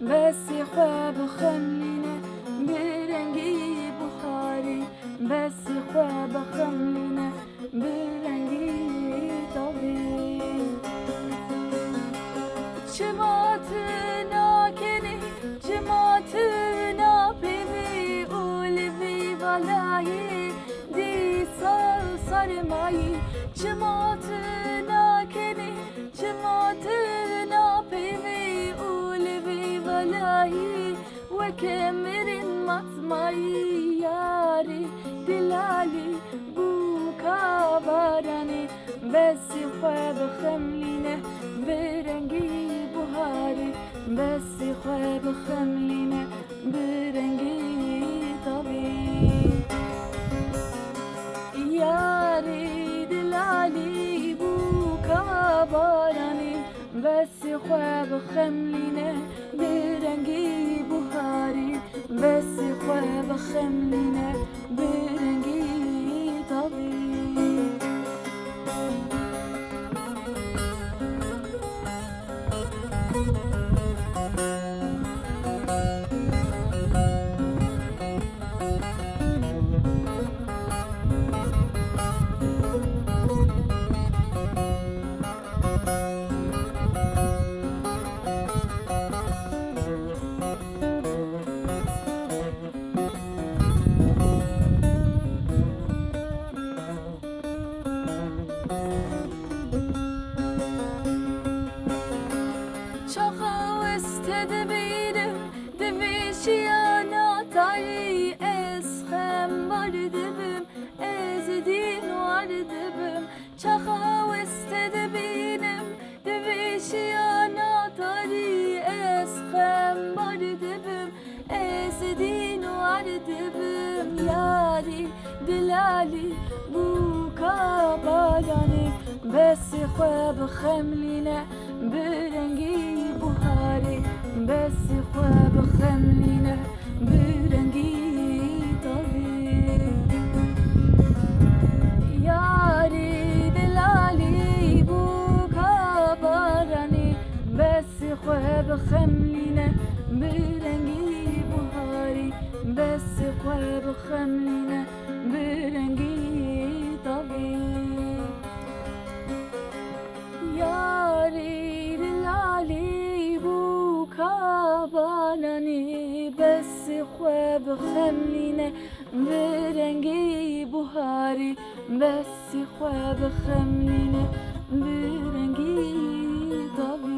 بسی خواب خملینه برنگی بخاری بسی خواب خملینه برنگی تابی چماتنا کنی چماتنا پیوی اولوی والایی دی سال سرمایی چماتنا کنی چماتنا پیوی اولوی والایی وكمرن مطمعي ياري دلالي بوكا باراني بس خواب خملينه برنگي بهاري بس خواب خملينه برنگي طبيعي ياري دلالي بوكا باراني بس خواب خملينه برنگي بهاري بس خواب خملينه برنگي طبيعي Çağa istedi benim demişiyana tari eshem var dibim ezedin var dibim Çağa istedi benim demişiyana tari eshem var dibim ezedin var dibim Yari dilali bu kabalani besi خواب خملينه برنگي بهاري بس خواب خملينه برنگي طبيعي ياري دلالي بوكا باراني بس خواب خملينه برنگي بهاري بس خواب خملينه برنگي طبيعي ياري دلالي بوكا بالاني بس خواب خملينه برنگي بهاري بس خواب خملينه برنگي طبيعي